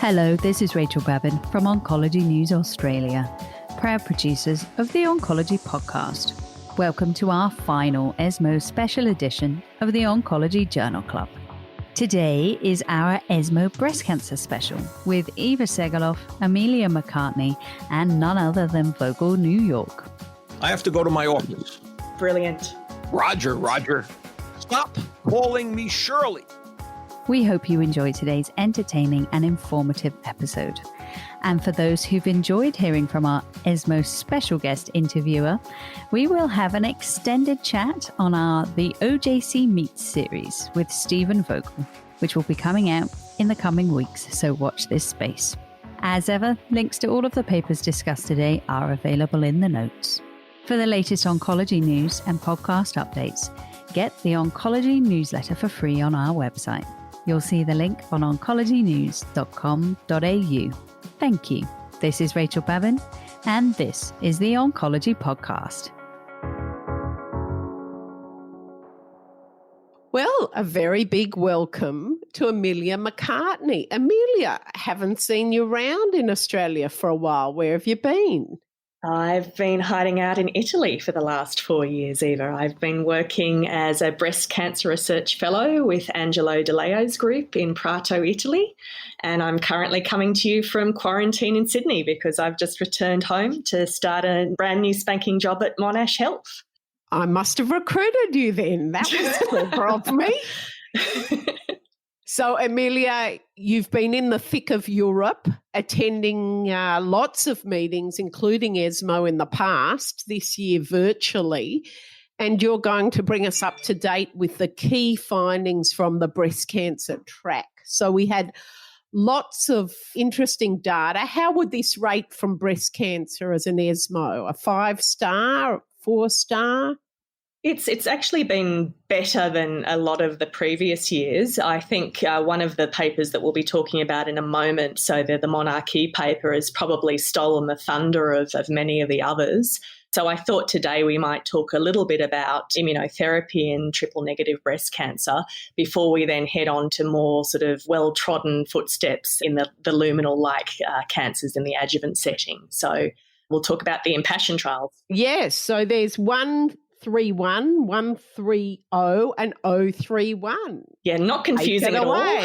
Hello, this is Rachel Babin from Oncology News Australia, proud producers of the Oncology podcast. Welcome to our final ESMO special edition of the Oncology Journal Club. Today is our ESMO breast cancer special with Eva Segelov, Amelia McCartney, and none other than Vogl, New York. I have to go to my office. Brilliant. Roger. Stop calling me Shirley. We hope you enjoy today's entertaining and informative episode. And for those who've enjoyed hearing from our ESMO special guest interviewer, we will have an extended chat on the OJC Meets series with Stephen Vogl, which will be coming out in the coming weeks, so watch this space. As ever, links to all of the papers discussed today are available in the notes. For the latest oncology news and podcast updates, get the Oncology newsletter for free on our website. You'll see the link on oncologynews.com.au. Thank you. This is Rachel Babin, and this is the Oncology Podcast. Well, a very big welcome to Amelia McCartney. Amelia, haven't seen you around in Australia for a while. Where have you been? I've been hiding out in Italy for the last 4 years, Eva. I've been working as a breast cancer research fellow with Angelo De Leo's group in Prato, Italy, and I'm currently coming to you from quarantine in Sydney because I've just returned home to start a brand new spanking job at Monash Health. I must have recruited you then. That was clever of me. So, Amelia, you've been in the thick of Europe, attending lots of meetings, including ESMO in the past, this year virtually, and you're going to bring us up to date with the key findings from the breast cancer track. So we had lots of interesting data. How would this rate from breast cancer as an ESMO? A 5-star, 4-star? It's actually been better than a lot of the previous years. I think one of the papers that we'll be talking about in a moment, so the Monarchy paper, has probably stolen the thunder of many of the others. So I thought today we might talk a little bit about immunotherapy in triple-negative breast cancer before we then head on to more sort of well-trodden footsteps in the luminal-like cancers in the adjuvant setting. So we'll talk about the Impassion trials. Yes, so there's 131, 130, and 031. Yeah, not confusing at all.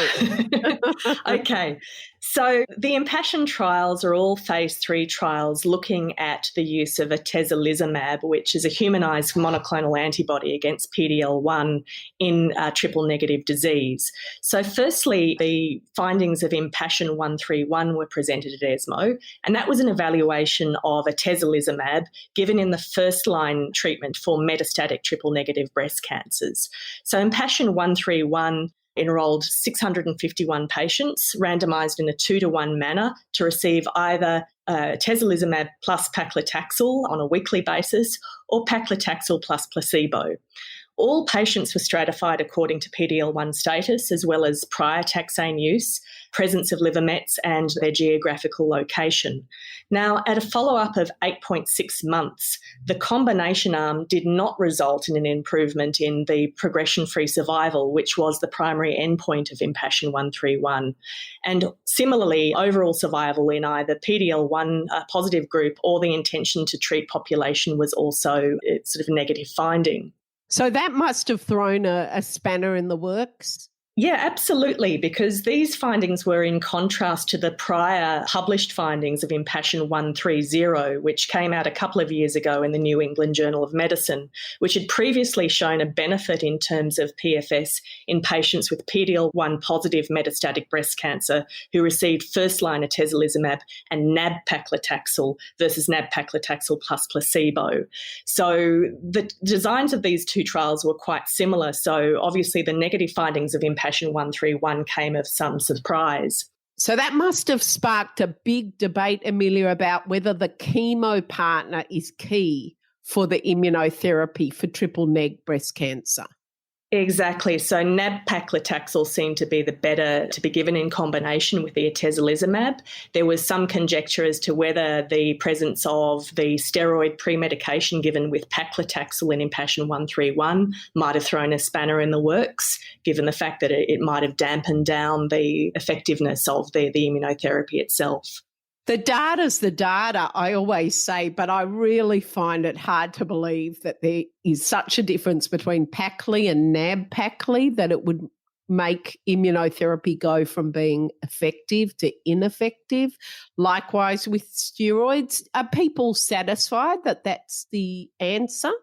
Okay. So the Impassion trials are all phase 3 trials looking at the use of atezolizumab, which is a humanised monoclonal antibody against PD-L1 in triple-negative disease. So firstly, the findings of Impassion 131 were presented at ESMO, and that was an evaluation of atezolizumab given in the first-line treatment for metastatic triple-negative breast cancers. So Impassion 131 enrolled 651 patients, randomised in a 2-to-1 manner to receive either atezolizumab plus paclitaxel on a weekly basis or paclitaxel plus placebo. All patients were stratified according to PD-L1 status, as well as prior taxane use, presence of liver mets, and their geographical location. Now, at a follow-up of 8.6 months, the combination arm did not result in an improvement in the progression-free survival, which was the primary endpoint of Impassion 131. And similarly, overall survival in either PD-L1 positive group or the intention to treat population was also sort of a negative finding. So that must have thrown a spanner in the works. Yeah, absolutely, because these findings were in contrast to the prior published findings of Impassion 130, which came out a couple of years ago in the New England Journal of Medicine, which had previously shown a benefit in terms of PFS in patients with PD-L1 positive metastatic breast cancer who received first-line atezolizumab and nab-paclitaxel versus nab-paclitaxel plus placebo. So the designs of these two trials were quite similar. So obviously the negative findings of Impassion 131 came of some surprise. So that must have sparked a big debate, Amelia, about whether the chemo partner is key for the immunotherapy for triple-neg breast cancer. Exactly. So nab-paclitaxel seemed to be the better to be given in combination with the atezolizumab. There was some conjecture as to whether the presence of the steroid pre-medication given with paclitaxel in Impassion 131 might have thrown a spanner in the works, given the fact that it might have dampened down the effectiveness of the immunotherapy itself. The data's the data, I always say, but I really find it hard to believe that there is such a difference between Pacli and nab-pacli that it would make immunotherapy go from being effective to ineffective. Likewise with steroids. Are people satisfied that that's the answer?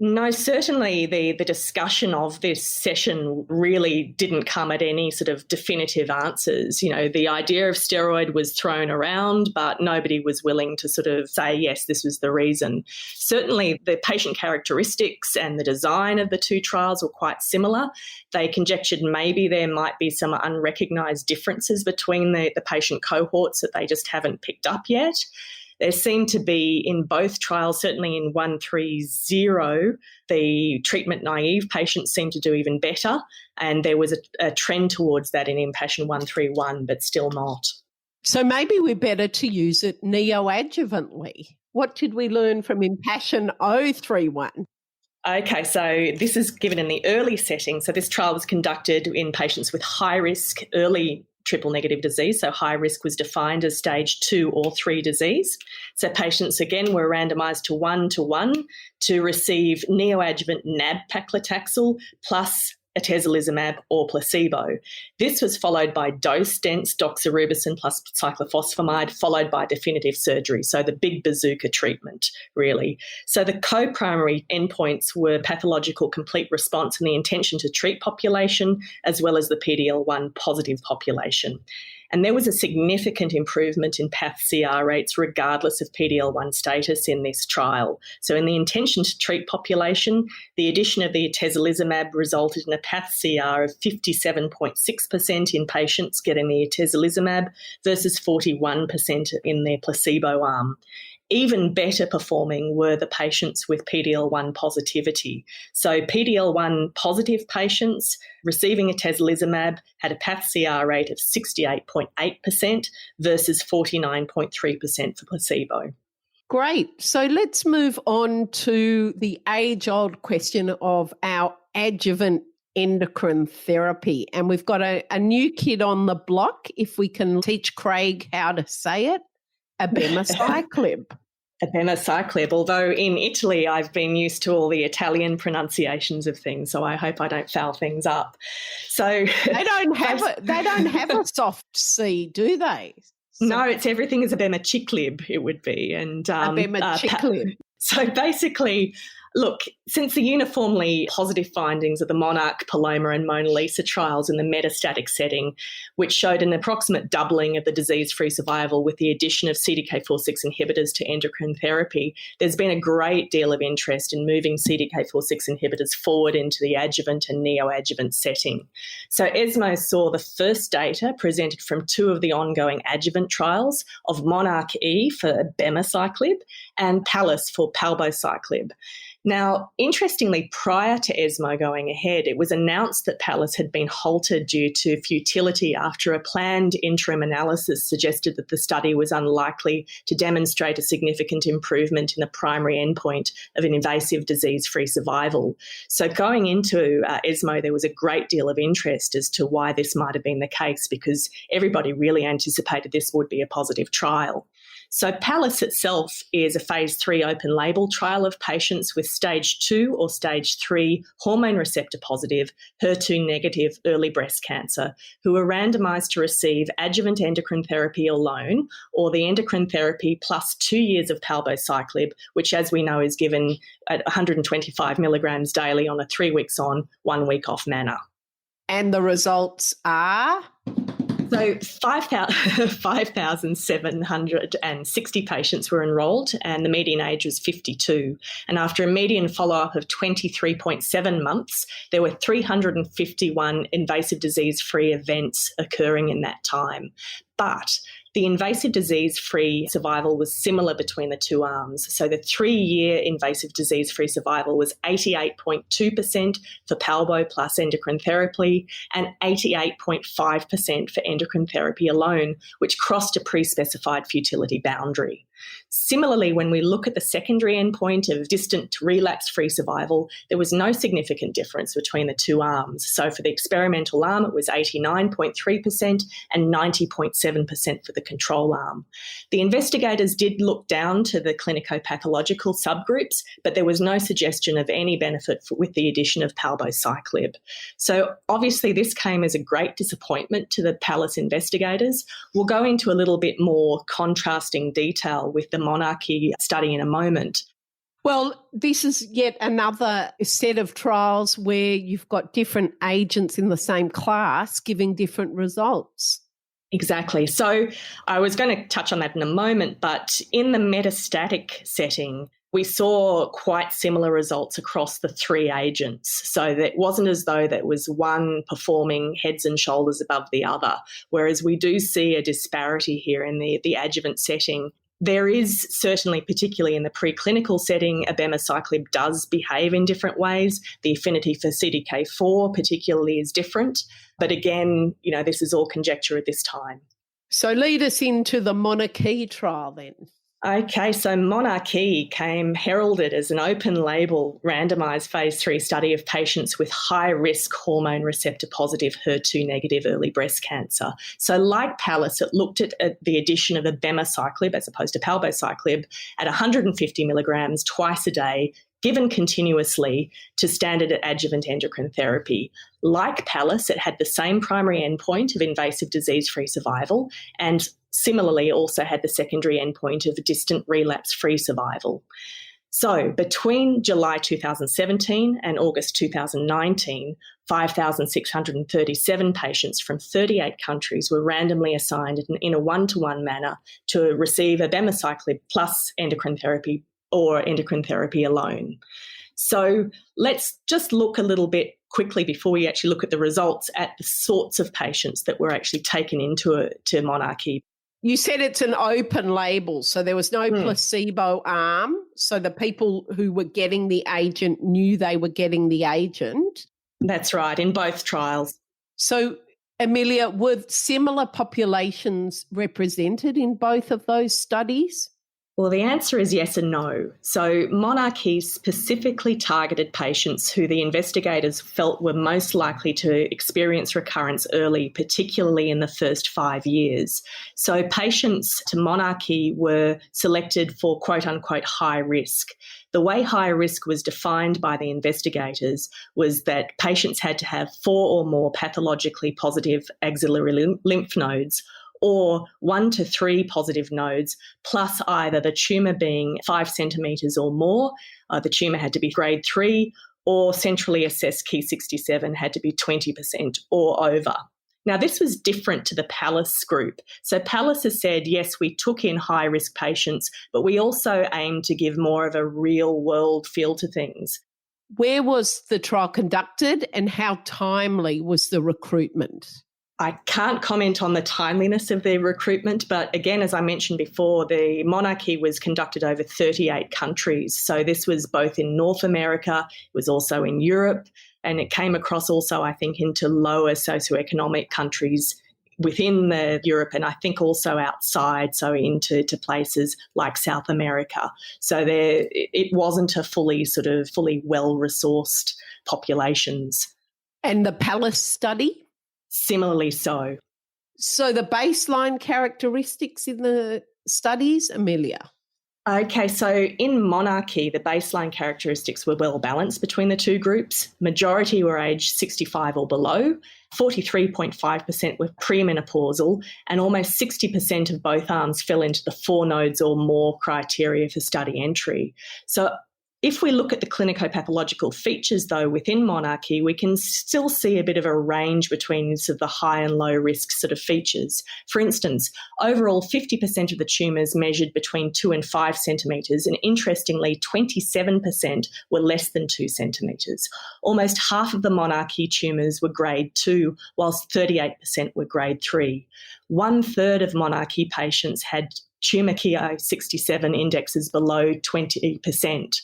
No, certainly the discussion of this session really didn't come at any sort of definitive answers. You know, the idea of steroid was thrown around, but nobody was willing to sort of say, yes, this was the reason. Certainly the patient characteristics and the design of the two trials were quite similar. They conjectured maybe there might be some unrecognised differences between the patient cohorts that they just haven't picked up yet. There seemed to be in both trials, certainly in 130, the treatment-naive patients seemed to do even better, and there was a trend towards that in Impassion 131, but still not. So maybe we're better to use it neoadjuvantly. What did we learn from Impassion 031? Okay, so this is given in the early setting. So this trial was conducted in patients with high-risk early triple-negative disease. So high risk was defined as stage 2 or 3 disease. So patients, again, were randomised to 1:1 to receive neoadjuvant nab-paclitaxel plus atezolizumab or placebo. This was followed by dose-dense doxorubicin plus cyclophosphamide, followed by definitive surgery, so the big bazooka treatment, really. So the co-primary endpoints were pathological complete response in the intention to treat population, as well as the PD-L1 positive population. And there was a significant improvement in path-CR rates regardless of PD-L1 status in this trial. So in the intention to treat population, the addition of the atezolizumab resulted in a path-CR of 57.6% in patients getting the atezolizumab versus 41% in their placebo arm. Even better performing were the patients with PD-L1 positivity. So PD-L1 positive patients receiving atezolizumab had a path-CR rate of 68.8% versus 49.3% for placebo. Great. So let's move on to the age-old question of our adjuvant endocrine therapy. And we've got a new kid on the block, if we can teach Craig how to say it, abemaciclib. Abemaciclib, although in Italy I've been used to all the Italian pronunciations of things, so I hope I don't foul things up. So they don't have a soft C, do they? No, it's everything is abemaciclib, it would be. And abemaciclib. So basically, look, since the uniformly positive findings of the Monarch, Paloma and Mona Lisa trials in the metastatic setting, which showed an approximate doubling of the disease-free survival with the addition of CDK4/6 inhibitors to endocrine therapy, there's been a great deal of interest in moving CDK4/6 inhibitors forward into the adjuvant and neoadjuvant setting. So ESMO saw the first data presented from 2 of the ongoing adjuvant trials of Monarch E for abemaciclib and Pallas for palbociclib. Now, interestingly, prior to ESMO going ahead, it was announced that Pallas had been halted due to futility after a planned interim analysis suggested that the study was unlikely to demonstrate a significant improvement in the primary endpoint of an invasive disease-free survival. So going into ESMO, there was a great deal of interest as to why this might have been the case, because everybody really anticipated this would be a positive trial. So Pallas itself is a phase 3 open label trial of patients with stage 2 or stage 3 hormone receptor positive, HER2 negative early breast cancer who are randomised to receive adjuvant endocrine therapy alone or the endocrine therapy plus 2 years of palbociclib, which as we know is given at 125 milligrams daily on a 3 weeks on, 1 week off manner. And the results are? So 5,760 patients were enrolled and the median age was 52. And after a median follow-up of 23.7 months, there were 351 invasive disease-free events occurring in that time. but the invasive disease-free survival was similar between the two arms. So the 3-year invasive disease-free survival was 88.2% for palbo plus endocrine therapy and 88.5% for endocrine therapy alone, which crossed a pre-specified futility boundary. Similarly, when we look at the secondary endpoint of distant relapse-free survival, there was no significant difference between the two arms. So for the experimental arm, it was 89.3% and 90.7% for the control arm. The investigators did look down to the clinico-pathological subgroups, but there was no suggestion of any benefit with the addition of palbociclib. So obviously this came as a great disappointment to the Pallas investigators. We'll go into a little bit more contrasting detail with the monarchy study in a moment. Well, this is yet another set of trials where you've got different agents in the same class giving different results. Exactly. So I was going to touch on that in a moment, but in the metastatic setting, we saw quite similar results across the 3 agents. So that it wasn't as though there was one performing heads and shoulders above the other, whereas we do see a disparity here in the adjuvant setting. There is certainly, particularly in the preclinical setting, abemaciclib does behave in different ways. The affinity for CDK4 particularly is different. But again, this is all conjecture at this time. So lead us into the monarchy trial then. Okay, so Monarchy came heralded as an open-label randomised phase 3 study of patients with high-risk hormone receptor-positive HER2-negative early breast cancer. So like Pallas, it looked at the addition of abemaciclib as opposed to palbociclib at 150 milligrams twice a day, given continuously to standard adjuvant endocrine therapy. Like Pallas, it had the same primary endpoint of invasive disease-free survival and similarly also had the secondary endpoint of distant relapse-free survival. So between July 2017 and August 2019, 5,637 patients from 38 countries were randomly assigned in a one-to-one manner to receive abemaciclib plus endocrine therapy or endocrine therapy alone. So let's just look a little bit quickly before we actually look at the results at the sorts of patients that were actually taken into Monarchy. You said it's an open label, so there was no placebo arm. So the people who were getting the agent knew they were getting the agent. That's right, in both trials. So, Amelia, were similar populations represented in both of those studies? Well, the answer is yes and no. So Monarchy specifically targeted patients who the investigators felt were most likely to experience recurrence early, particularly in the first 5 years. So patients to Monarchy were selected for quote-unquote high risk. The way high risk was defined by the investigators was that patients had to have 4 or more pathologically positive axillary lymph nodes, or 1 to 3 positive nodes, plus either the tumour being 5 centimetres or more, the tumour had to be grade 3, or centrally assessed Ki67 had to be 20% or over. Now, this was different to the Pallas group. So Pallas has said, yes, we took in high-risk patients, but we also aimed to give more of a real-world feel to things. Where was the trial conducted and how timely was the recruitment? I can't comment on the timeliness of the recruitment, but again, as I mentioned before, the Monarchy was conducted over 38 countries. So this was both in North America, it was also in Europe, and it came across also, I think, into lower socioeconomic countries within Europe and I think also outside, so into places like South America. So it wasn't a fully well-resourced populations. And the Pallas study? Similarly so. So the baseline characteristics in the studies, Amelia? Okay, so in Monarchy, the baseline characteristics were well balanced between the two groups. Majority were aged 65 or below, 43.5% were premenopausal, and almost 60% of both arms fell into the 4 nodes or more criteria for study entry. So If we look at the clinicopathological features, though, within monarchy, we can still see a bit of a range between sort of the high and low risk sort of features. For instance, overall 50% of the tumours measured between 2 and 5 centimetres, and interestingly 27% were less than 2 centimetres. Almost half of the monarchy tumours were grade 2, whilst 38% were grade 3. 1/3 of monarchy patients had tumour Ki67 indexes below 20%.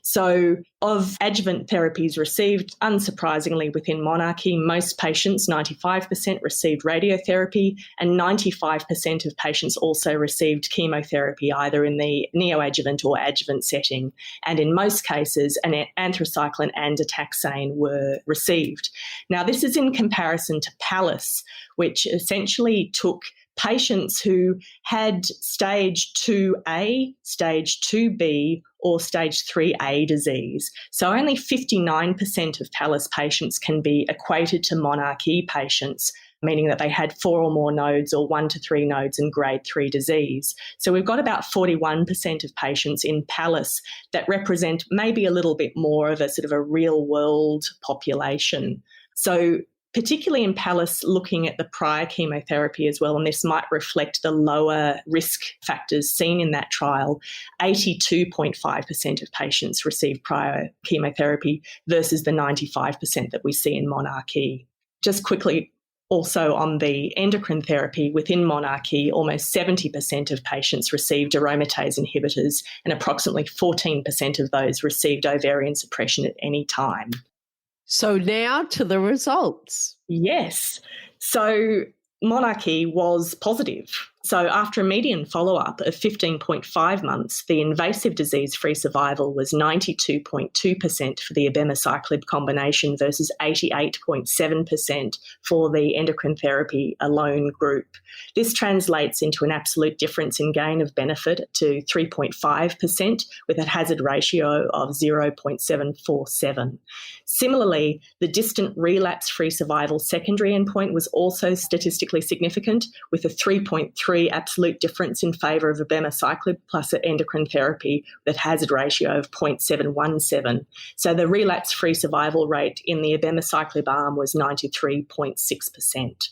So of adjuvant therapies received, unsurprisingly within monarchy, most patients, 95%, received radiotherapy, and 95% of patients also received chemotherapy, either in the neoadjuvant or adjuvant setting. And in most cases, an anthracycline and a taxane were received. Now, this is in comparison to PALLAS, which essentially took patients who had stage 2A, stage 2B, or stage 3A disease. So only 59% of PALLAS patients can be equated to monarchy patients, meaning that they had 4 or more nodes or 1 to 3 nodes in grade 3 disease. So we've got about 41% of patients in PALLAS that represent maybe a little bit more of a sort of a real world population. So particularly in PALLAS, looking at the prior chemotherapy as well, and this might reflect the lower risk factors seen in that trial, 82.5% of patients received prior chemotherapy versus the 95% that we see in monarchy. Just quickly, also on the endocrine therapy within monarchy, almost 70% of patients received aromatase inhibitors, and approximately 14% of those received ovarian suppression at any time. So now to the results. Yes. So monarchy was positive. So after a median follow-up of 15.5 months, the invasive disease-free survival was 92.2% for the abemaciclib combination versus 88.7% for the endocrine therapy alone group. This translates into an absolute difference in gain of benefit to 3.5% with a hazard ratio of 0.747. Similarly, the distant relapse-free survival secondary endpoint was also statistically significant with a 3.3 absolute difference in favour of abemaciclib plus endocrine therapy with a hazard ratio of 0.717. So the relapse-free survival rate in the abemaciclib arm was 93.6%.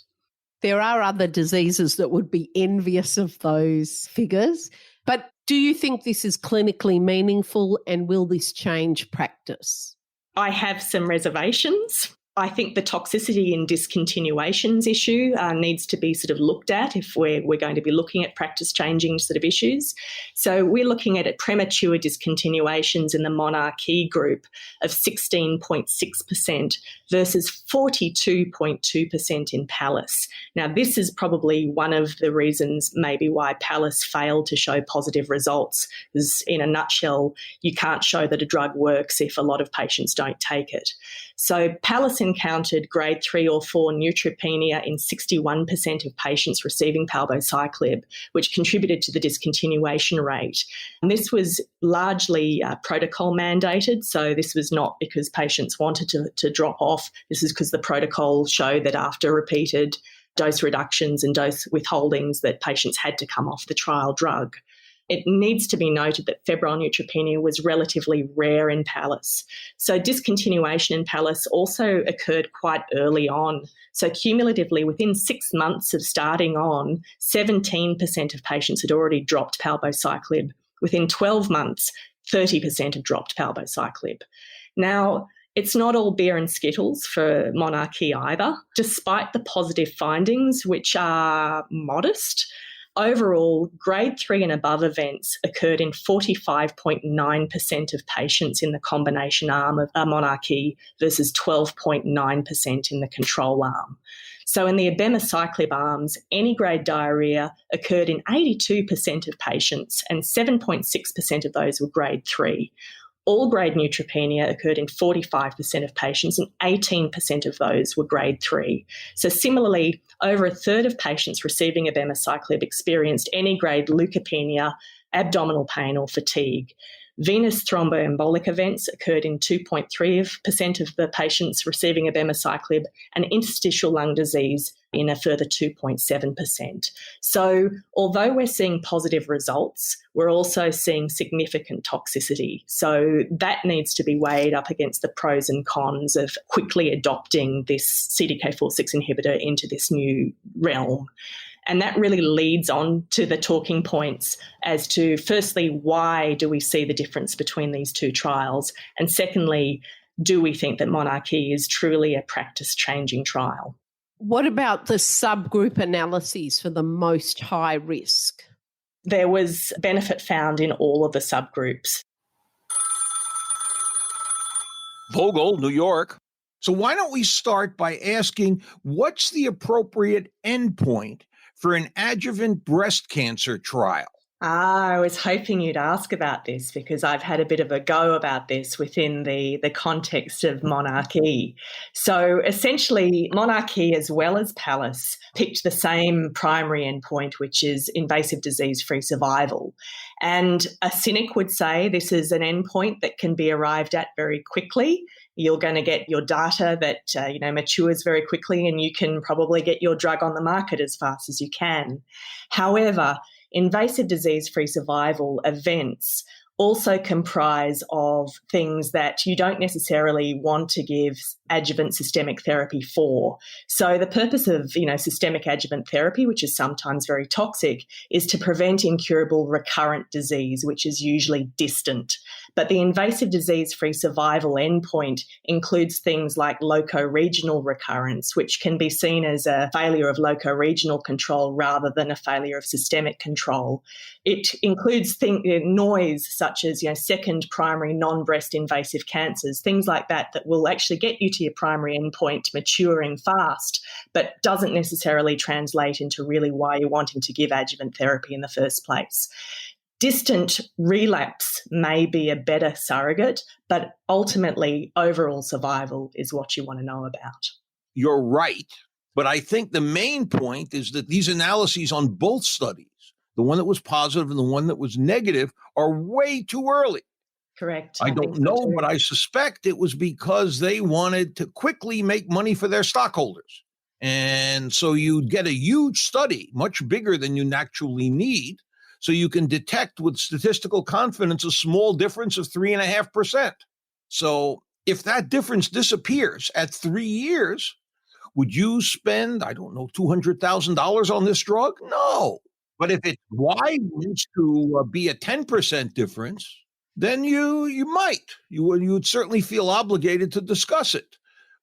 There are other diseases that would be envious of those figures, but do you think this is clinically meaningful, and will this change practice? I have some reservations. I think the toxicity and discontinuations issue needs to be sort of looked at if we're going to be looking at practice-changing sort of issues. So we're looking at premature discontinuations in the monarchy group of 16.6% versus 42.2% in PALLAS. Now, this is probably one of the reasons maybe why PALLAS failed to show positive results, because in a nutshell, you can't show that a drug works if a lot of patients don't take it. So PALLAS encountered grade 3 or 4 neutropenia in 61% of patients receiving palbociclib, which contributed to the discontinuation rate. And this was largely protocol mandated, so this was not because patients wanted to drop off. This is because the protocol showed that after repeated dose reductions and dose withholdings that patients had to come off the trial drug. It needs to be noted that febrile neutropenia was relatively rare in PALLAS. So discontinuation in PALLAS also occurred quite early on. So cumulatively, within 6 months of starting on, 17% of patients had already dropped palbociclib. Within 12 months, 30% had dropped palbociclib. Now, it's not all beer and skittles for monarchy either. Despite the positive findings, which are modest, overall, grade 3 and above events occurred in 45.9% of patients in the combination arm of monarchy versus 12.9% in the control arm. So in the abemaciclib arms, any grade diarrhea occurred in 82% of patients, and 7.6% of those were grade 3. All grade neutropenia occurred in 45% of patients, and 18% of those were grade 3. So similarly, over a third of patients receiving abemaciclib experienced any grade leukopenia, abdominal pain or fatigue. Venous thromboembolic events occurred in 2.3% of the patients receiving abemaciclib, and interstitial lung disease in a further 2.7%. So although we're seeing positive results, we're also seeing significant toxicity. So that needs to be weighed up against the pros and cons of quickly adopting this CDK4/6 inhibitor into this new realm. And that really leads on to the talking points as to, firstly, why do we see the difference between these two trials? And secondly, do we think that Monarchy is truly a practice-changing trial? What about the subgroup analyses for the most high risk? There was benefit found in all of the subgroups. Vogl, New York. So why don't we start by asking, what's the appropriate endpoint for an adjuvant breast cancer trial? I was hoping you'd ask about this because I've had a bit of a go about this within the context of Monarchy. So essentially, Monarchy as well as Pallas picked the same primary endpoint, which is invasive disease-free survival. And a cynic would say this is an endpoint that can be arrived at very quickly. You're going to get your data that matures very quickly, and you can probably get your drug on the market as fast as you can. However, invasive disease-free survival events also comprise of things that you don't necessarily want to give adjuvant systemic therapy for. So the purpose of, systemic adjuvant therapy, which is sometimes very toxic, is to prevent incurable recurrent disease, which is usually distant. But the invasive disease-free survival endpoint includes things like loco-regional recurrence, which can be seen as a failure of loco-regional control rather than a failure of systemic control. It includes noise such as second primary non-breast invasive cancers, things like that will actually get you to your primary endpoint maturing fast, but doesn't necessarily translate into really why you're wanting to give adjuvant therapy in the first place. Distant relapse may be a better surrogate, but ultimately overall survival is what you want to know about. You're right, but I think the main point is that these analyses on both studies, the one that was positive and the one that was negative, are way too early. Correct. I don't know, but I suspect it was because they wanted to quickly make money for their stockholders. And so you'd get a huge study, much bigger than you actually need, so you can detect with statistical confidence a small difference of 3.5%. So if that difference disappears at 3 years, would you spend, $200,000 on this drug? No. But if it widens to be a 10% difference, then you might. You would certainly feel obligated to discuss it.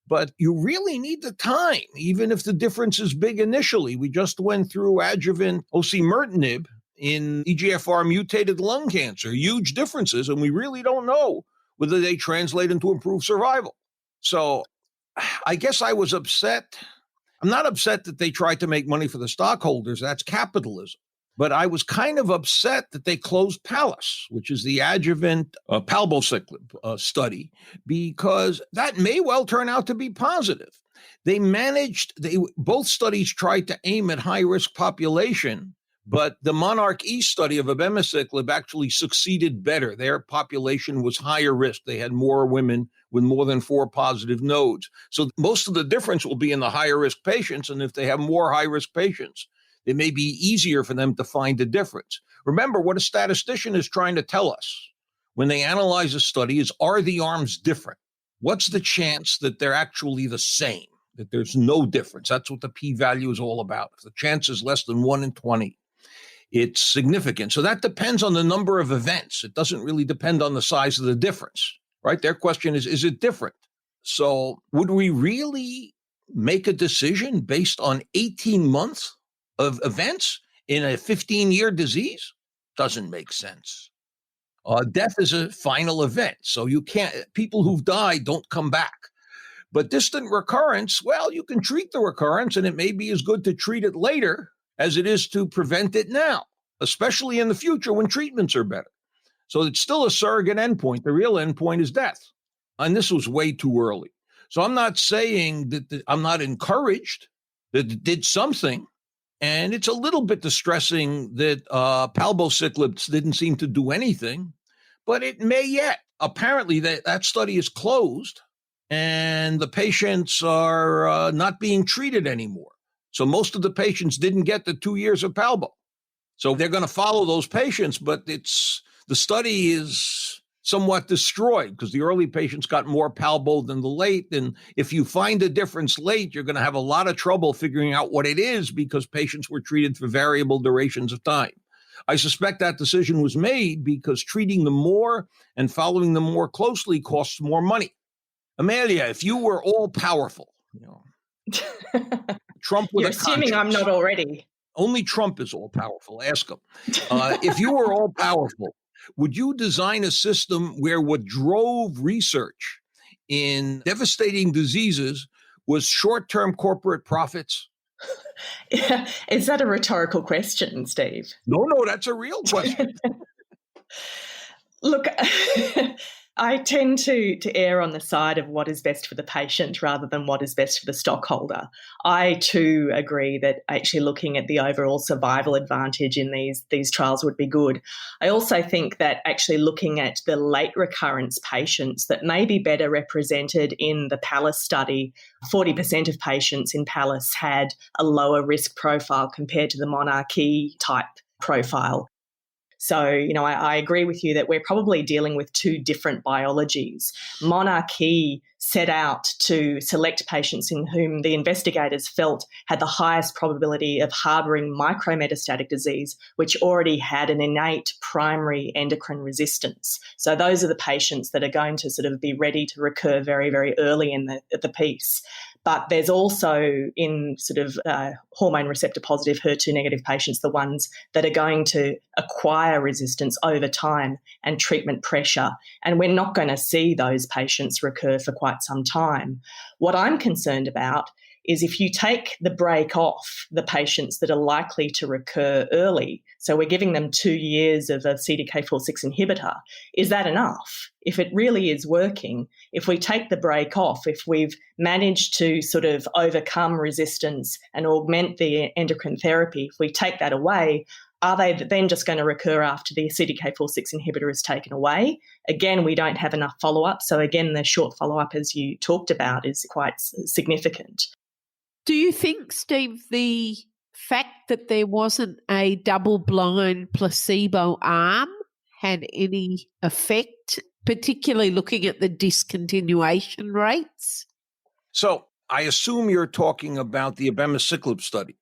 But you really need the time, even if the difference is big initially. We just went through adjuvant osimertinib in EGFR mutated lung cancer, huge differences, and we really don't know whether they translate into improved survival. So I guess I was upset. I'm not upset that they tried to make money for the stockholders. That's capitalism. But I was kind of upset that they closed Pallas, which is the adjuvant palbociclib study, because that may well turn out to be positive. Both studies tried to aim at high-risk population, but the Monarch E study of abemaciclib actually succeeded better. Their population was higher risk. They had more women with more than 4 positive nodes. So most of the difference will be in the higher risk patients, and if they have more high-risk patients, it may be easier for them to find a difference. Remember, what a statistician is trying to tell us when they analyze a study is, are the arms different? What's the chance that they're actually the same, that there's no difference? That's what the p-value is all about. If the chance is less than 1 in 20, it's significant. So that depends on the number of events. It doesn't really depend on the size of the difference, right? Their question is it different? So would we really make a decision based on 18 months of events in a 15-year disease? Doesn't make sense. Death is a final event, so people who've died don't come back. But distant recurrence, well, you can treat the recurrence, and it may be as good to treat it later as it is to prevent it now, especially in the future when treatments are better. So it's still a surrogate endpoint. The real endpoint is death. And this was way too early. So I'm not saying that I'm not encouraged that it did something. And it's a little bit distressing that palbociclib didn't seem to do anything, but it may yet. Apparently that study is closed and the patients are not being treated anymore. So most of the patients didn't get the 2 years of palbo. So they're going to follow those patients, but the study is somewhat destroyed because the early patients got more palbo than the late. And if you find a difference late, you're going to have a lot of trouble figuring out what it is because patients were treated for variable durations of time. I suspect that decision was made because treating them more and following them more closely costs more money. Amelia, if you were all powerful, Trump with You're a assuming conscience. I'm not already. Only Trump is all powerful. Ask him. If you were all powerful, would you design a system where what drove research in devastating diseases was short-term corporate profits? Is that a rhetorical question, Steve? No, that's a real question. Look, I tend to err on the side of what is best for the patient rather than what is best for the stockholder. I too agree that actually looking at the overall survival advantage in these trials would be good. I also think that actually looking at the late recurrence patients that may be better represented in the Palace study, 40% of patients in Palace had a lower risk profile compared to the monarchy type profile. So, I agree with you that we're probably dealing with two different biologies. Monarchy set out to select patients in whom the investigators felt had the highest probability of harbouring micrometastatic disease, which already had an innate primary endocrine resistance. So those are the patients that are going to sort of be ready to recur very, very early in the piece. But there's also in sort of hormone receptor positive, HER2 negative patients, the ones that are going to acquire resistance over time and treatment pressure. And we're not going to see those patients recur for quite some time. What I'm concerned about is if you take the break off the patients that are likely to recur early, so we're giving them 2 years of a CDK4/6 inhibitor, is that enough? If it really is working, if we take the break off, if we've managed to sort of overcome resistance and augment the endocrine therapy, if we take that away, are they then just going to recur after the CDK4/6 inhibitor is taken away? Again, we don't have enough follow-up. So again, the short follow-up, as you talked about, is quite significant. Do you think, Steve, the fact that there wasn't a double-blind placebo arm had any effect, particularly looking at the discontinuation rates? So I assume you're talking about the abemaciclib study,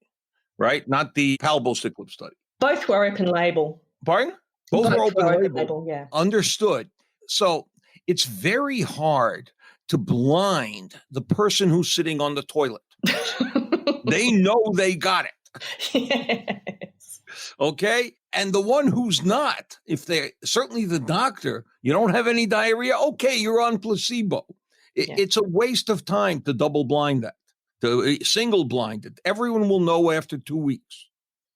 right? Not the palbociclib study. Both were open label. Pardon? Both were open label. Yeah. Understood. So it's very hard to blind the person who's sitting on the toilet. They know they got it. Yes. Okay? And the one who's not, if they're certainly the doctor, you don't have any diarrhea, okay, you're on placebo. It's a waste of time to double blind that, to single blind it. Everyone will know after 2 weeks.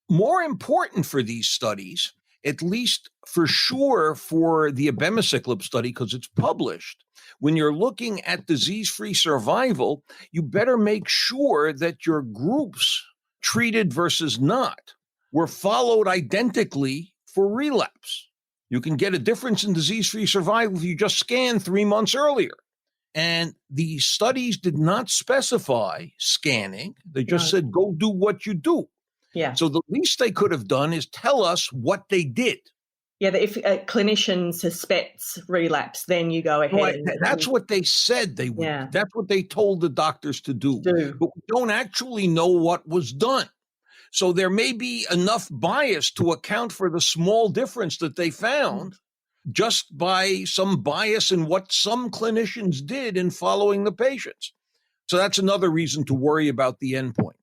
More important for these studies, at least for sure for the abemaciclib study, because it's published, when you're looking at disease-free survival, you better make sure that your groups treated versus not were followed identically for relapse. You can get a difference in disease-free survival if you just scan 3 months earlier. And the studies did not specify scanning. They just said, go do what you do. Yeah. So the least they could have done is tell us what they did. Yeah, if a clinician suspects relapse, then you go ahead. Right. That's what they said they would. Yeah. That's what they told the doctors to do. But we don't actually know what was done. So there may be enough bias to account for the small difference that they found just by some bias in what some clinicians did in following the patients. So that's another reason to worry about the endpoint.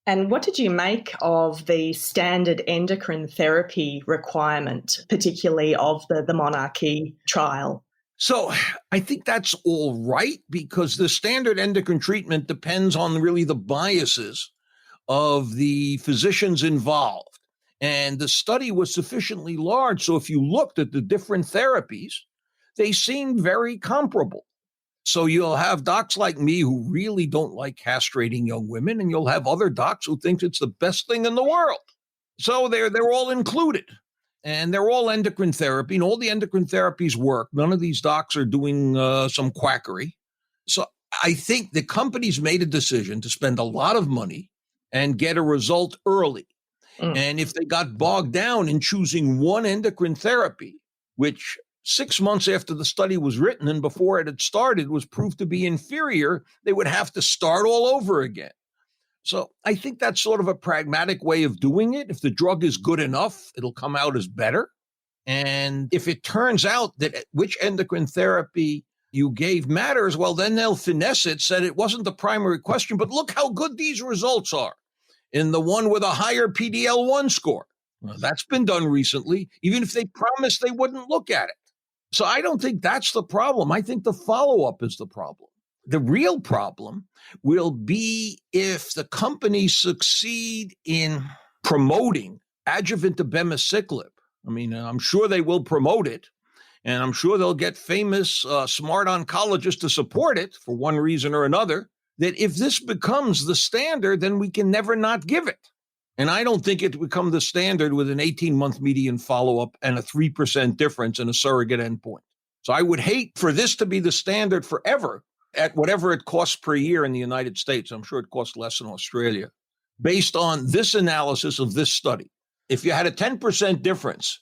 And what did you make of the standard endocrine therapy requirement, particularly of the monarchy trial? So I think that's all right because the standard endocrine treatment depends on really the biases of the physicians involved. And the study was sufficiently large. So if you looked at the different therapies, they seemed very comparable. So you'll have docs like me who really don't like castrating young women, and you'll have other docs who think it's the best thing in the world. So they're all included, and they're all endocrine therapy, and all the endocrine therapies work. None of these docs are doing some quackery. So I think the companies made a decision to spend a lot of money and get a result early. And if they got bogged down in choosing one endocrine therapy, which 6 months after the study was written and before it had started was proved to be inferior, they would have to start all over again. So I think that's sort of a pragmatic way of doing it. If the drug is good enough, it'll come out as better. And if it turns out that which endocrine therapy you gave matters, well, then they'll finesse it, said it wasn't the primary question, but look how good these results are in the one with a higher PD-L1 score. Well, that's been done recently, even if they promised they wouldn't look at it. So I don't think that's the problem. I think the follow-up is the problem. The real problem will be if the companies succeed in promoting adjuvant abemaciclib. I mean, I'm sure they will promote it, and I'm sure they'll get famous, smart oncologists to support it for one reason or another, that if this becomes the standard, then we can never not give it. And I don't think it become the standard with an 18-month median follow-up and a 3% difference in a surrogate endpoint. So I would hate for this to be the standard forever at whatever it costs per year in the United States. I'm sure it costs less in Australia, based on this analysis of this study. If you had a 10% difference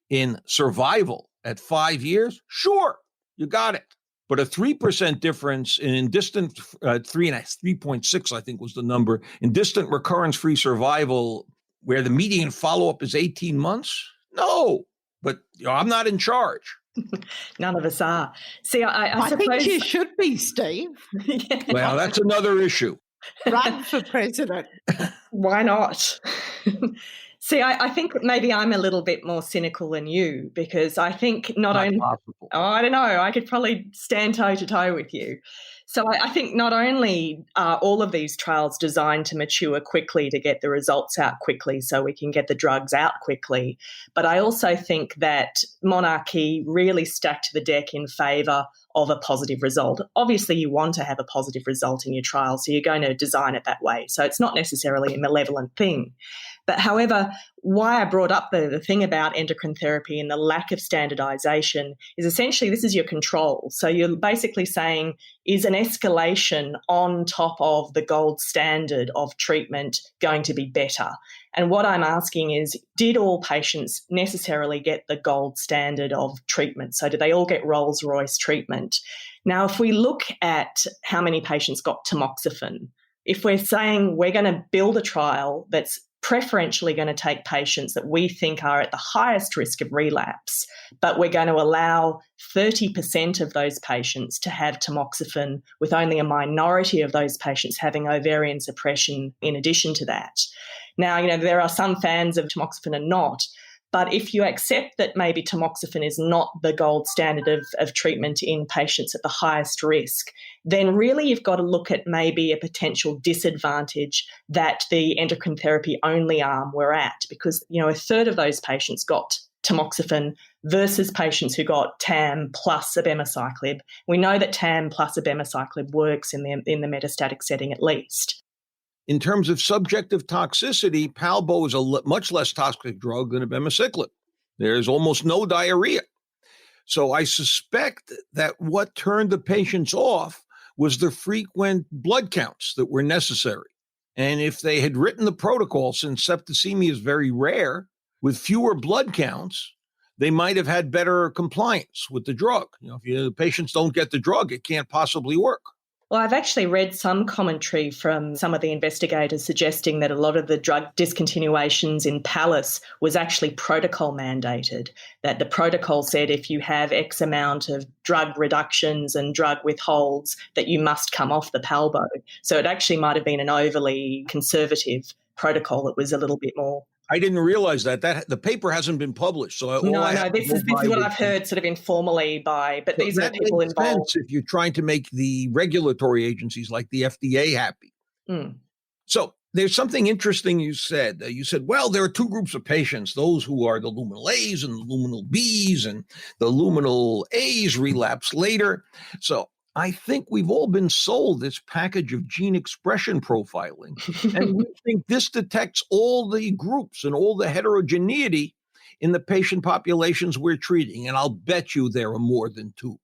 in survival at 5 years, sure, you got it. But a 3% difference in distant 3.6, I think was the number, in distant recurrence-free survival, where the median follow-up is 18 months? No, but I'm not in charge. None of us are. See, I suppose think you should be, Steve. Yeah. Well, that's another issue. Run for president. Why not? See, I think maybe I'm a little bit more cynical than you, because I think not only, I don't know, I could probably stand toe to toe with you. So I think not only are all of these trials designed to mature quickly to get the results out quickly so we can get the drugs out quickly, but I also think that monarchy really stacked the deck in favour of a positive result. Obviously, you want to have a positive result in your trial, so you're going to design it that way. So it's not necessarily a malevolent thing. But however, why I brought up the thing about endocrine therapy and the lack of standardization is essentially this is your control. So you're basically saying, is an escalation on top of the gold standard of treatment going to be better? And what I'm asking is, did all patients necessarily get the gold standard of treatment? So did they all get Rolls-Royce treatment? Now, if we look at how many patients got tamoxifen, if we're saying we're going to build a trial that's preferentially going to take patients that we think are at the highest risk of relapse, but we're going to allow 30% of those patients to have tamoxifen, with only a minority of those patients having ovarian suppression in addition to that. Now, there are some fans of tamoxifen and not, but if you accept that maybe tamoxifen is not the gold standard of treatment in patients at the highest risk, then really you've got to look at maybe a potential disadvantage that the endocrine therapy only arm were at, because, a third of those patients got tamoxifen versus patients who got TAM plus abemaciclib. We know that TAM plus abemaciclib works in the metastatic setting at least. In terms of subjective toxicity, Palbo is a much less toxic drug than abemaciclib. There's almost no diarrhea. So I suspect that what turned the patients off was the frequent blood counts that were necessary. And if they had written the protocol, since septicemia is very rare, with fewer blood counts, they might have had better compliance with the drug. If the patients don't get the drug, it can't possibly work. Well, I've actually read some commentary from some of the investigators suggesting that a lot of the drug discontinuations in Palace was actually protocol mandated, that the protocol said if you have X amount of drug reductions and drug withholds, that you must come off the Palbo. So it actually might have been an overly conservative protocol that was a little bit more. I didn't realize that the paper hasn't been published. So this is what I've heard sort of informally but these are people involved. If you're trying to make the regulatory agencies like the FDA happy. So there's something interesting you said. You said, well, there are two groups of patients, those who are the luminal A's and the luminal B's, and the luminal A's relapse later. So I think we've all been sold this package of gene expression profiling, and we think this detects all the groups and all the heterogeneity in the patient populations we're treating. And I'll bet you there are more than two.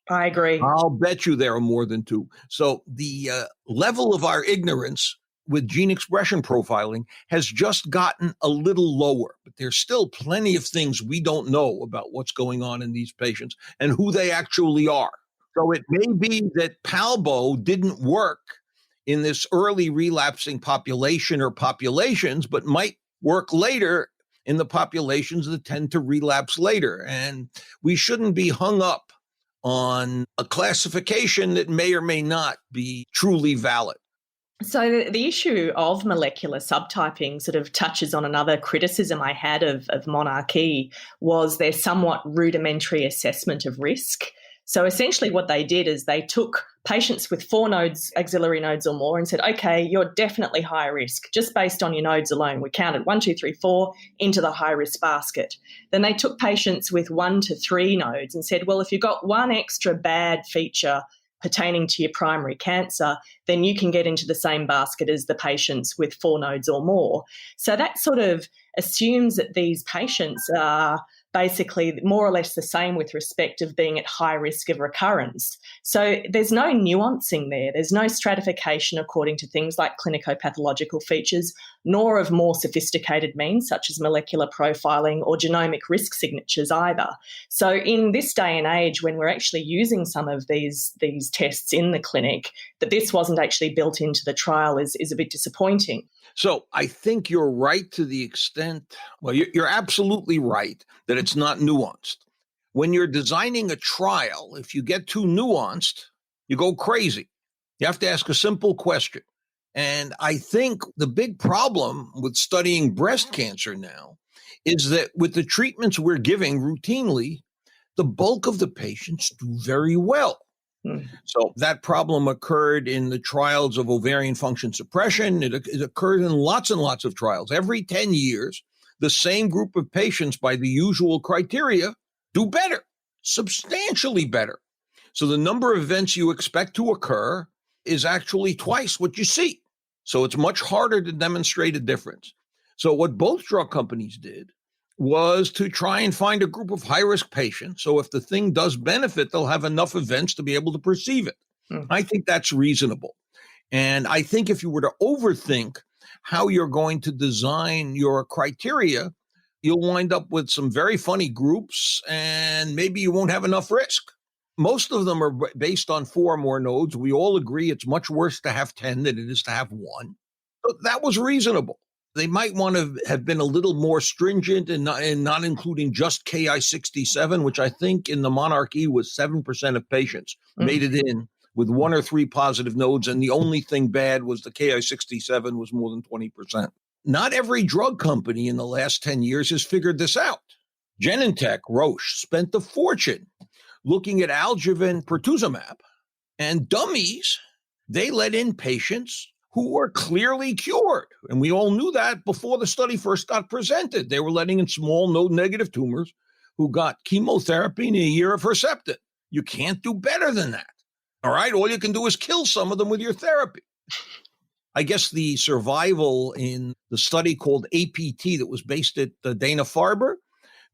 I agree. I'll bet you there are more than two. So the level of our ignorance with gene expression profiling has just gotten a little lower, but there's still plenty of things we don't know about what's going on in these patients and who they actually are. So it may be that Palbo didn't work in this early relapsing population or populations, but might work later in the populations that tend to relapse later. And we shouldn't be hung up on a classification that may or may not be truly valid. So the issue of molecular subtyping sort of touches on another criticism I had of monarchy was their somewhat rudimentary assessment of risk. So essentially what they did is they took patients with 4 nodes, axillary nodes or more, and said, okay, you're definitely high risk just based on your nodes alone. We counted 1, 2, 3, 4 into the high risk basket. Then they took patients with 1 to 3 nodes and said, well, if you've got one extra bad feature pertaining to your primary cancer, then you can get into the same basket as the patients with 4 nodes or more. So that sort of assumes that these patients are basically more or less the same with respect of being at high risk of recurrence. So there's no nuancing there. There's no stratification according to things like clinicopathological features, nor of more sophisticated means such as molecular profiling or genomic risk signatures either. So in this day and age, when we're actually using some of these tests in the clinic, that this wasn't actually built into the trial is a bit disappointing. So I think you're right to the extent, well, you're absolutely right that it's not nuanced. When you're designing a trial, if you get too nuanced, you go crazy. You have to ask a simple question. And I think the big problem with studying breast cancer now is that with the treatments we're giving routinely, the bulk of the patients do very well. So that problem occurred in the trials of ovarian function suppression. It occurred in lots and lots of trials. Every 10 years, the same group of patients by the usual criteria do better, substantially better. So the number of events you expect to occur is actually twice what you see. So it's much harder to demonstrate a difference. So what both drug companies did was to try and find a group of high-risk patients. So if the thing does benefit, they'll have enough events to be able to perceive it. I think that's reasonable. And I think if you were to overthink how you're going to design your criteria, you'll wind up with some very funny groups and maybe you won't have enough risk. Most of them are based on 4 or more nodes. We all agree it's much worse to have 10 than it is to have 1. So that was reasonable. They might want to have been a little more stringent in not including just Ki-67, which I think in the monarchy was 7% of patients made it in with 1 or 3 positive nodes. And the only thing bad was the Ki-67 was more than 20%. Not every drug company in the last 10 years has figured this out. Genentech, Roche, spent a fortune looking at adjuvant pertuzumab, and dummies, they let in patients who were clearly cured. And we all knew that before the study first got presented. They were letting in small node negative tumors who got chemotherapy and a year of Herceptin. You can't do better than that. All right? All you can do is kill some of them with your therapy. I guess the survival in the study called APT that was based at Dana-Farber,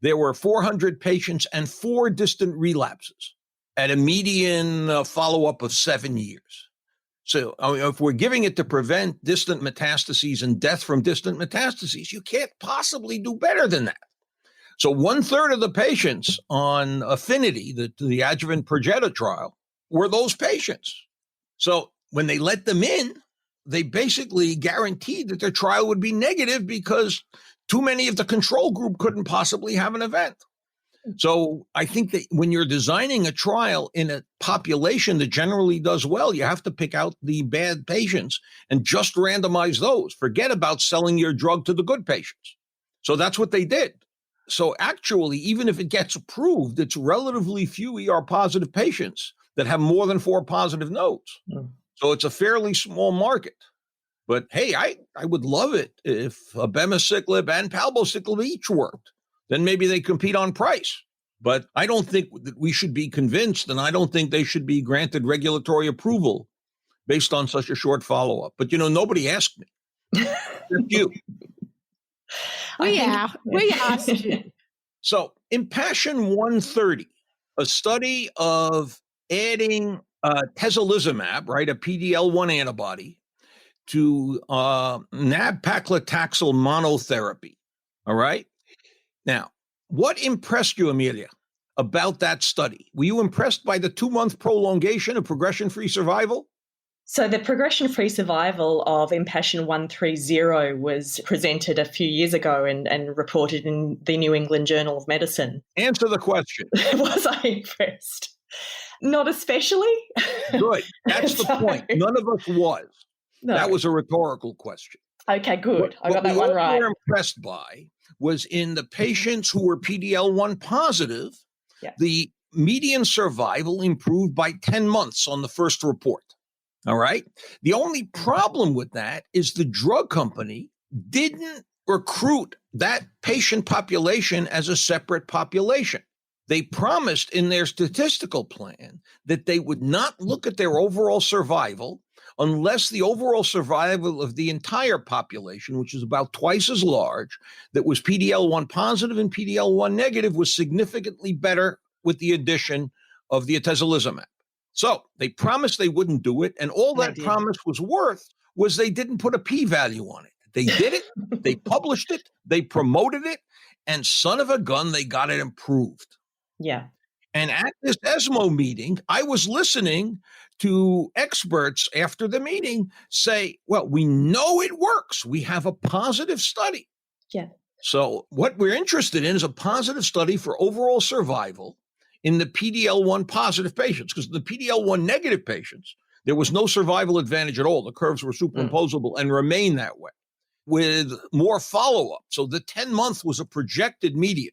there were 400 patients and 4 distant relapses at a median follow-up of 7 years. So if we're giving it to prevent distant metastases and death from distant metastases, you can't possibly do better than that. So 1/3 of the patients on Affinity, the adjuvant Perjeta trial, were those patients. So when they let them in, they basically guaranteed that their trial would be negative because too many of the control group couldn't possibly have an event. So I think that when you're designing a trial in a population that generally does well, you have to pick out the bad patients and just randomize those. Forget about selling your drug to the good patients. So that's what they did. So actually, even if it gets approved, it's relatively few ER-positive patients that have more than 4 positive nodes. So it's a fairly small market. But hey, I would love it if abemaciclib and palbociclib each worked. Then maybe they compete on price. But I don't think that we should be convinced, and I don't think they should be granted regulatory approval based on such a short follow-up. But, nobody asked me. Just you. We asked you. So Impassion 130, a study of adding tezolizumab, right, a PD-L1 antibody, to nab-paclitaxel monotherapy. All right? Now, what impressed you, Amelia, about that study? Were you impressed by the 2-month prolongation of progression-free survival? So the progression-free survival of Impassion 130 was presented a few years ago and reported in the New England Journal of Medicine. Answer the question. Was I impressed? Not especially. Good. That's the point. None of us was. No. That was a rhetorical question. Okay, good. I got that one right. What we were impressed by was in the patients who were PD-L1 positive, the median survival improved by 10 months on the first report. All right. The only problem with that is the drug company didn't recruit that patient population as a separate population. They promised in their statistical plan that they would not look at their overall survival unless the overall survival of the entire population, which is about twice as large, that was PD-L1 positive and PD-L1 negative, was significantly better with the addition of the atezolizumab. So they promised they wouldn't do it, and all that promise was worth was they didn't put a p-value on it. They did it, they published it, they promoted it, and son of a gun, they got it improved. Yeah. And at this ESMO meeting, I was listening to experts after the meeting say, well, we know it works. We have a positive study. Yeah. So what we're interested in is a positive study for overall survival in the PD-L1 positive patients, because the PD-L1 negative patients, there was no survival advantage at all. The curves were superimposable and remain that way with more follow-up. So the 10-month was a projected median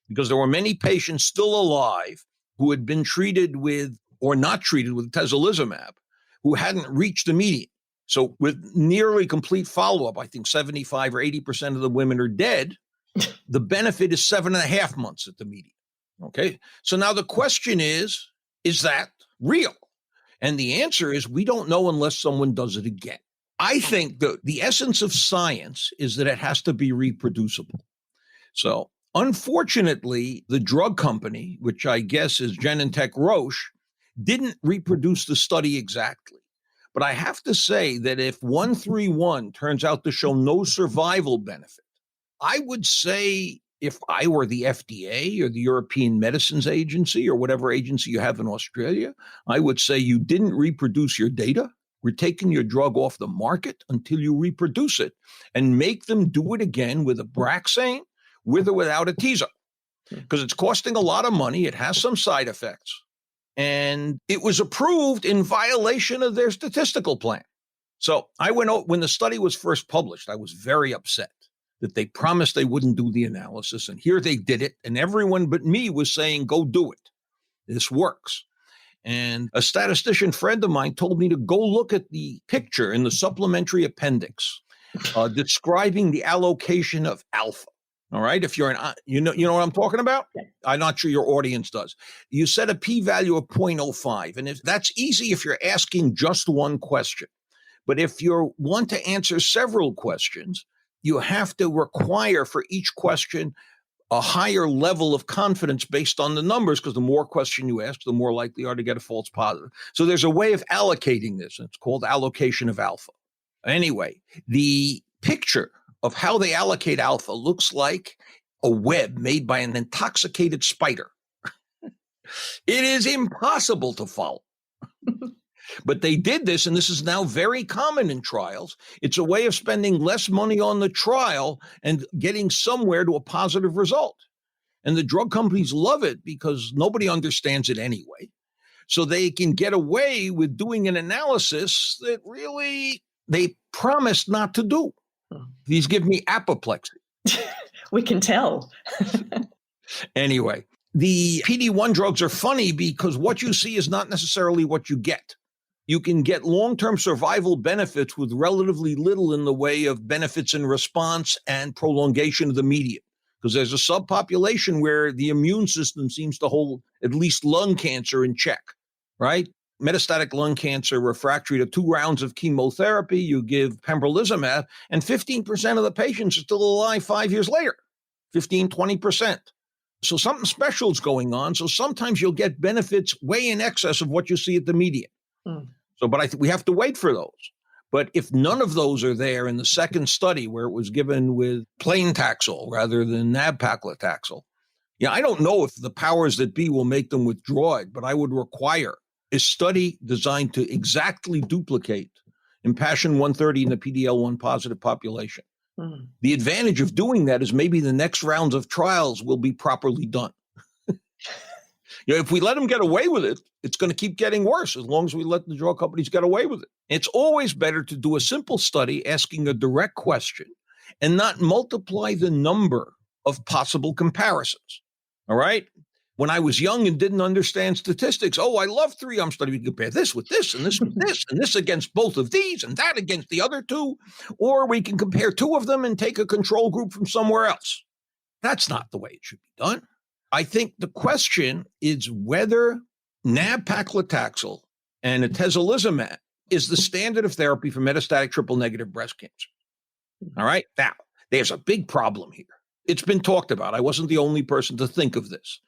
because there were many patients still alive who had been treated with or not treated with atezolizumab who hadn't reached the median. So with nearly complete follow-up, I think 75 or 80% of the women are dead. The benefit is 7.5 months at the median. Okay, so now the question is that real? And the answer is we don't know unless someone does it again. I think the essence of science is that it has to be reproducible. So unfortunately, the drug company, which I guess is Genentech Roche, didn't reproduce the study exactly. But I have to say that if 131 turns out to show no survival benefit, I would say if I were the FDA or the European Medicines Agency or whatever agency you have in Australia, I would say you didn't reproduce your data. We're taking your drug off the market until you reproduce it and make them do it again with Abraxane, with or without Atezo, because it's costing a lot of money. It has some side effects. And it was approved in violation of their statistical plan. So when the study was first published, I was very upset that they promised they wouldn't do the analysis, and here they did it, and everyone but me was saying, go do it. This works. And a statistician friend of mine told me to go look at the picture in the supplementary appendix describing the allocation of alpha. All right, if you're you know what I'm talking about? I'm not sure your audience does. You set a p-value of 0.05, and if that's easy if you're asking just one question. But if you want to answer several questions, you have to require for each question a higher level of confidence based on the numbers, because the more question you ask, the more likely you are to get a false positive. So there's a way of allocating this, and it's called allocation of alpha. Anyway, the picture of how they allocate alpha looks like a web made by an intoxicated spider. It is impossible to follow. But they did this, and this is now very common in trials. It's a way of spending less money on the trial and getting somewhere to a positive result. And the drug companies love it because nobody understands it anyway. So they can get away with doing an analysis that really they promised not to do. These give me apoplexy. We can tell. Anyway, the PD-1 drugs are funny because what you see is not necessarily what you get. You can get long-term survival benefits with relatively little in the way of benefits in response and prolongation of the median, because there's a subpopulation where the immune system seems to hold at least lung cancer in check, right? Metastatic lung cancer refractory to 2 rounds of chemotherapy, you give pembrolizumab, and 15% of the patients are still alive 5 years later, 15, 20%. So something special is going on. So sometimes you'll get benefits way in excess of what you see at the median. But we have to wait for those. But if none of those are there in the second study where it was given with plain Taxol rather than nab-paclitaxel, I don't know if the powers that be will make them withdraw it, but I would require a study designed to exactly duplicate Impassion 130 in the PD-L1 positive population. The advantage of doing that is maybe the next rounds of trials will be properly done. If we let them get away with it, it's going to keep getting worse as long as we let the drug companies get away with it. It's always better to do a simple study asking a direct question and not multiply the number of possible comparisons. All right? When I was young and didn't understand statistics, I love 3-arm study. We can compare this with this and this with this and this against both of these and that against the other two. Or we can compare 2 of them and take a control group from somewhere else. That's not the way it should be done. I think the question is whether nab-paclitaxel and atezolizumab is the standard of therapy for metastatic triple-negative breast cancer. All right? Now, there's a big problem here. It's been talked about. I wasn't the only person to think of this.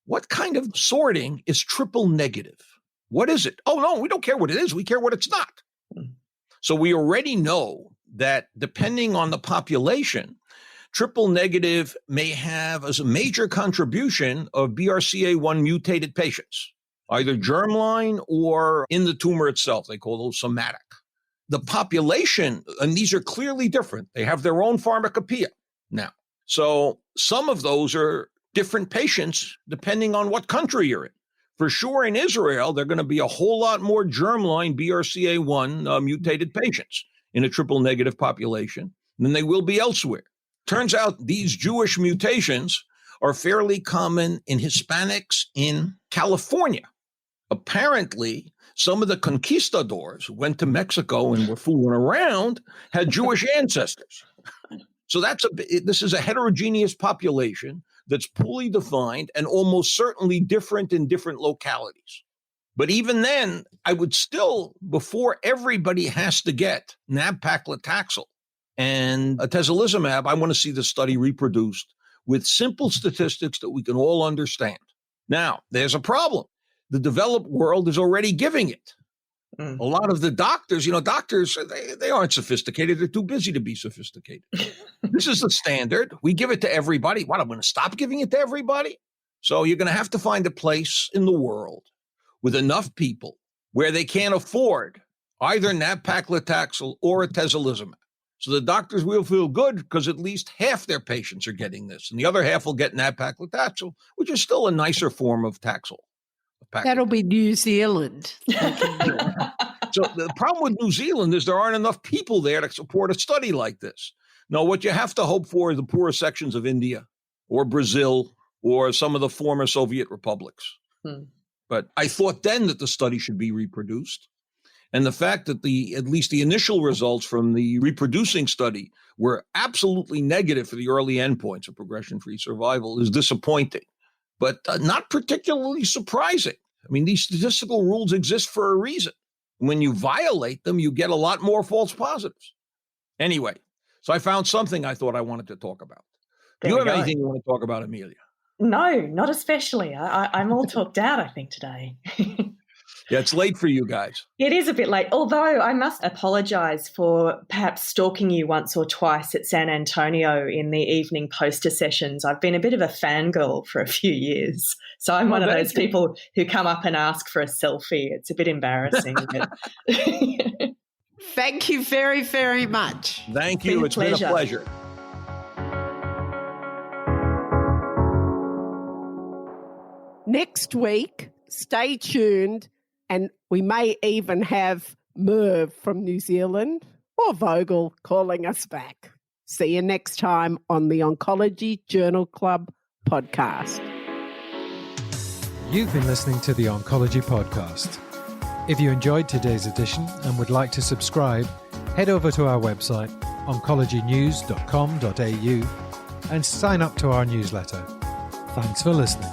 What kind of sorting is triple-negative? What is it? Oh, no, we don't care what it is. We care what it's not. So we already know that depending on the population, triple negative may have as a major contribution of BRCA1 mutated patients, either germline or in the tumor itself. They call those somatic. The population, and these are clearly different. They have their own pharmacopoeia now. So some of those are different patients depending on what country you're in. For sure, in Israel, there are going to be a whole lot more germline BRCA1 mutated patients in a triple negative population than they will be elsewhere. Turns out these Jewish mutations are fairly common in Hispanics in California. Apparently, some of the conquistadors who went to Mexico and were fooling around had Jewish ancestors. So this is a heterogeneous population that's poorly defined and almost certainly different in different localities. But even then, I would still, before everybody has to get nab-paclitaxel and atezolizumab, I want to see the study reproduced with simple statistics that we can all understand. Now, there's a problem. The developed world is already giving it. A lot of the doctors, they aren't sophisticated. They're too busy to be sophisticated. This is the standard. We give it to everybody. What, I'm going to stop giving it to everybody? So you're going to have to find a place in the world with enough people where they can't afford either nab-paclitaxel or atezolizumab. So the doctors will feel good because at least half their patients are getting this, and the other half will get nab-paclitaxel, which is still a nicer form of Taxol. That'll be New Zealand. So the problem with New Zealand is there aren't enough people there to support a study like this. No, what you have to hope for is the poorer sections of India or Brazil or some of the former Soviet republics. But I thought then that the study should be reproduced. And the fact that at least the initial results from the reproducing study were absolutely negative for the early endpoints of progression-free survival is disappointing, but not particularly surprising. I mean, these statistical rules exist for a reason. When you violate them, you get a lot more false positives. Anyway, so I found something I thought I wanted to talk about. Do you have anything you want to talk about, Amelia? No, not especially. I'm all talked out, I think, today. Yeah, it's late for you guys. It is a bit late, although I must apologise for perhaps stalking you once or twice at San Antonio in the evening poster sessions. I've been a bit of a fangirl for a few years. So I'm one of those people who come up and ask for a selfie. It's a bit embarrassing. But Thank you very, very much. Thank you. It's been a pleasure. Next week, stay tuned, and we may even have Merv from New Zealand or Vogl calling us back. See you next time on the Oncology Journal Club podcast. You've been listening to the Oncology podcast. If you enjoyed today's edition and would like to subscribe, head over to our website, oncologynews.com.au, and sign up to our newsletter. Thanks for listening.